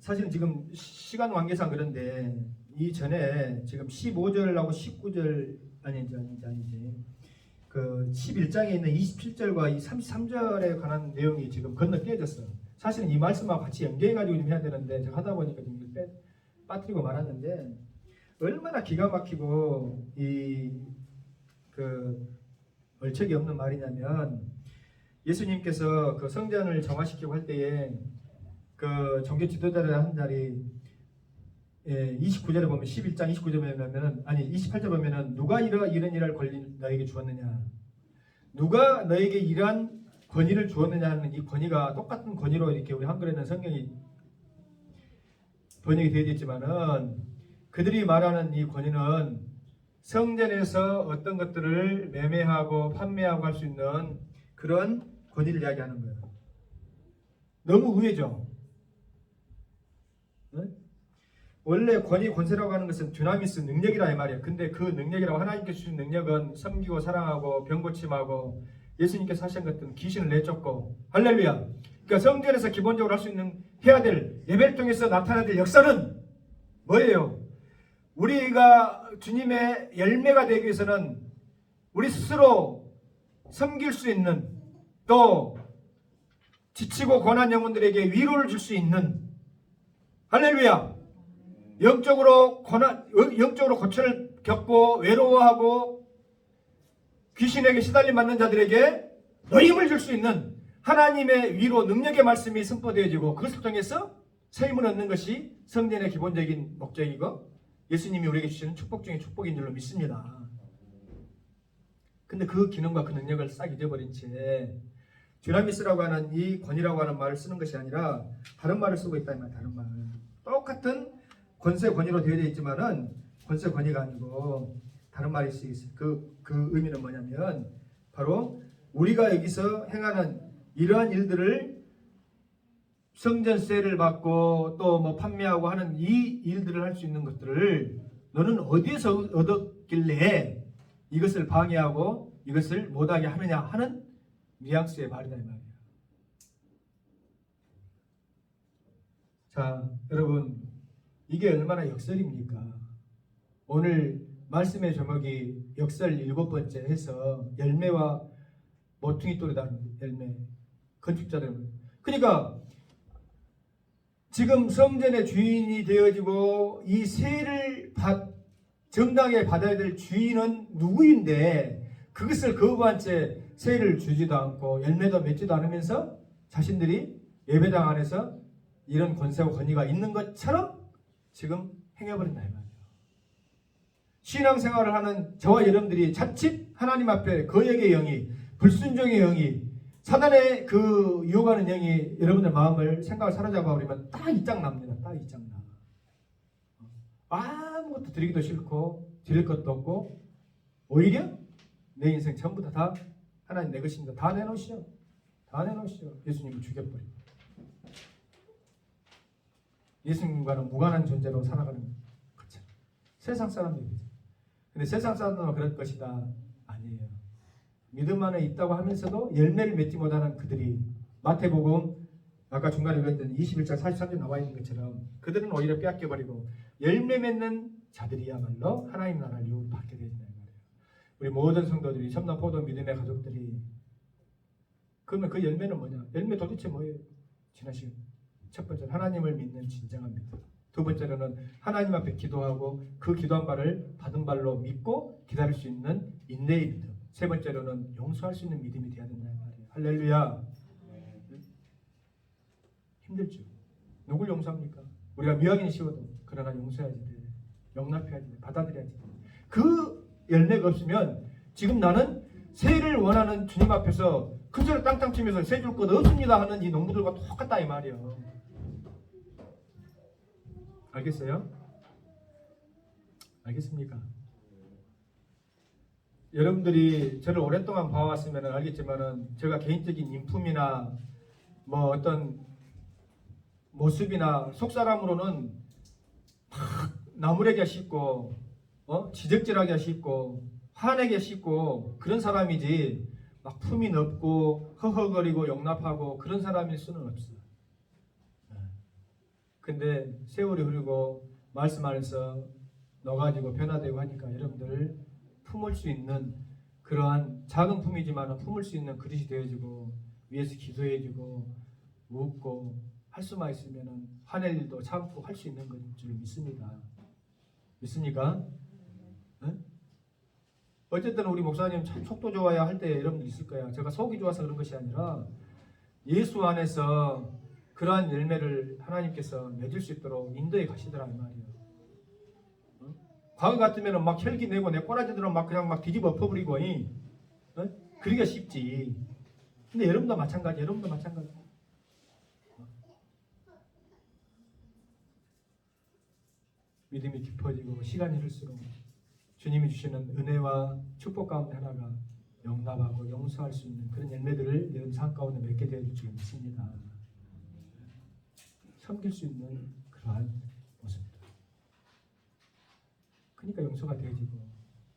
사실은 지금 시간 관계상 그런데 이전에 지금 15절하고 19절 아니지 그 11장에 있는 27절과 이 33절에 관한 내용이 지금 건너뛰어졌어. 사실은 이 말씀하고 같이 연계해가지고 좀 해야 되는데 제가 하다 보니까 좀 빠뜨리고 말았는데 얼마나 기가 막히고 그 얼척이 없는 말이냐면 예수님께서 그 성전을 정화시키고 할 때에 그 종교 지도자를 한 자리 29절에 보면 11장 29절에 보면은 아니 28절에 보면은 누가 이런 일할 권리 너에게 주었느냐 누가 너에게 이러한 권위를 주었느냐 하는 이 권위가 똑같은 권위로 이렇게 우리 한글에는 성경이 번역이 되어 있지만은 그들이 말하는 이 권위는 성전에서 어떤 것들을 매매하고 판매하고 할 수 있는 그런 권위를 이야기하는 거예요. 너무 의외죠. 네? 원래 권위 권세라고 하는 것은 dynamis 능력이라 이 말이에요. 근데 그 능력이라고 하나님께서 주신 능력은 섬기고 사랑하고 병고침하고 예수님께서 하신 것들은 귀신을 내쫓고 할렐루야. 그러니까 성전에서 기본적으로 할 수 있는 해야 될 예배를 통해서 나타나야 될 역사는 뭐예요? 우리가 주님의 열매가 되기 위해서는 우리 스스로 섬길 수 있는 또 지치고 고난 영혼들에게 위로를 줄 수 있는 할렐루야. 영적으로 고초를 겪고 외로워하고 귀신에게 시달림 받는 자들에게 노임을 줄 수 있는 하나님의 위로 능력의 말씀이 선포되어지고 그것을 통해서 새 힘을 얻는 것이 성전의 기본적인 목적이고 예수님이 우리에게 주시는 축복 중에 축복인 줄로 믿습니다. 근데 그 기능과 그 능력을 싹 잊어버린 채 듀나미스라고 하는 이 권위라고 하는 말을 쓰는 것이 아니라 다른 말을 쓰고 있다 이 말. 다른 말. 똑같은 권세 권위로 되어져 있지만은 권세 권위가 아니고 다른 말이 쓰여 있어요. 그 의미는 뭐냐면 바로 우리가 여기서 행하는 이러한 일들을 성전세를 받고 또 뭐 판매하고 하는 이 일들을 할 수 있는 것들을 너는 어디에서 얻었길래 이것을 방해하고 이것을 못하게 하느냐 하는 뉘앙스의 말이다 이 말이에요. 자, 여러분 이게 얼마나 역설입니까? 오늘 말씀의 제목이 역설 7번째 해서 열매와 모퉁이 돌에 다른 열매 건축자들. 그러니까 지금 성전의 주인이 되어지고 이 세를 정당하게 받아야 될 주인은 누구인데 그것을 거부한 채 세를 주지도 않고 열매도 맺지도 않으면서 자신들이 예배당 안에서 이런 권세와 권위가 있는 것처럼 지금 행해버린다 이 말이에요. 신앙생활을 하는 저와 여러분들이 자칫 하나님 앞에 거역의 영이, 불순종의 영이, 사단의 그 유혹하는 영이 여러분들 마음을, 생각을 사로잡아 버리면 딱 이 짝 납니다. 딱 이 짝 나. 아무것도 드리기도 싫고 드릴 것도 없고 오히려 내 인생 전부 다 하나님 내 것입니다. 다 내놓으시오. 다 내놓으시오. 예수님을 죽여버리고 예수님과는 무관한 존재로 살아가는 거죠. 세상 사람들이죠. 근데 세상 사람들은 그럴 것이다. 아니에요. 믿음 안에 있다고 하면서도 열매를 맺지 못하는 그들이 마태복음 아까 중간에 읽었던 21장 43절 나와 있는 것처럼 그들은 오히려 빼앗겨버리고 열매 맺는 자들이야말로 하나님 나라를 유혹을 받게 되진다는 거예요. 우리 모든 성도들이 섬나포도 믿음의 가족들이 그러면 그 열매는 뭐냐? 열매 도대체 뭐예요? 지난 시간 첫 번째는 하나님을 믿는 진정한 믿음. 두 번째로는 하나님 앞에 기도하고 그 기도한 바를 받은 발로 믿고 기다릴 수 있는 인내의 믿음. 세 번째로는 용서할 수 있는 믿음이 되어야 된다는 말이에요. 할렐루야. 힘들죠. 누굴 용서합니까? 우리가 미워하기는 쉬워도 그러나 용서해야지 돼. 용납해야지 돼. 받아들여야지 돼. 그 열매가 없으면 지금 나는 세를 원하는 주님 앞에서 큰소리 땅땅 치면서 세 줄 것 없습니다 하는 이 농부들과 똑같다 이 말이에요. 알겠어요? 알겠습니까? 여러분들이 저를 오랫동안 봐왔으면 알겠지만은 제가 개인적인 인품이나 뭐 어떤 모습이나 속사람으로는 막 나무래기가 쉽고 지적질하기가 쉽고 화내기가 쉽고 그런 사람이지 막 품이 넓고 허허거리고 용납하고 그런 사람일 수는 없어요. 근데 세월이 흐르고 말씀 안에서 녹아지고 변화되고 하니까 여러분들 품을 수 있는 그러한 작은 품이지만 품을 수 있는 그릇이 되어지고 위에서 기도해주고 묻고 할 수만 있으면 화낼 일도 참고 할 수 있는 것인 줄 믿습니다. 믿습니까? 네? 어쨌든 우리 목사님 참 속도 좋아야 할 때 여러분들 있을 거야. 제가 속이 좋아서 그런 것이 아니라 예수 안에서 그러한 열매를 하나님께서 맺을 수 있도록 인도해 가시더라 이 말이에요. 과거 같으면 막 혈기 내고 내 꼬라지들은 막 그냥 막 뒤집어 엎어버리고 그러기가 쉽지. 근데 여러분도 마찬가지. 여러분도 마찬가지. 믿음이 깊어지고 시간이 흐를수록 주님이 주시는 은혜와 축복 가운데 하나가 용납하고 용서할 수 있는 그런 열매들을 여러분 삶 가운데 맺게 되어질 줄 믿습니다. 섬길 수 있는 그러한 모습들. 그러니까 용서가 되어지고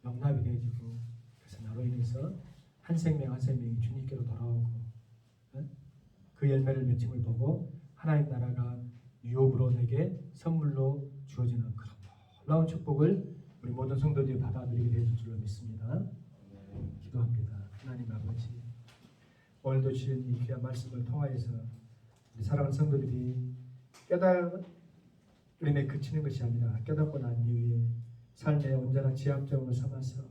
용납이 되어지고 그래서 나로 인해서 한 생명 한 생명이 주님께로 돌아오고 그 열매를 맺힘을 보고 하나님 나라가 유업으로 내게 선물로 주어지는 그런 놀라운 축복을 우리 모든 성도들이 받아들이게 되어질 줄로 믿습니다. 기도합니다. 하나님 아버지, 오늘도 주신 이 귀한 말씀을 통하여서 우리 사랑하는 성도들이 깨달음에 그치는 것이 아니라 깨닫고 난 이후에 삶의 온전한 지향점을 삼아서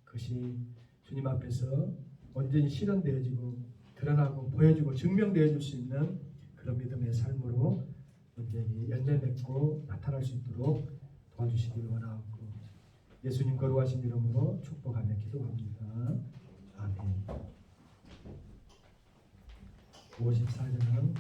그것이 주님 앞에서 온전히 실현되어지고 드러나고 보여주고 증명되어질 수 있는 그런 믿음의 삶으로 온전히 열매 맺고 나타날 수 있도록 도와주시기를 원하고 예수님 거룩하신 이름으로 축복하며 기도합니다. 아멘. 54절은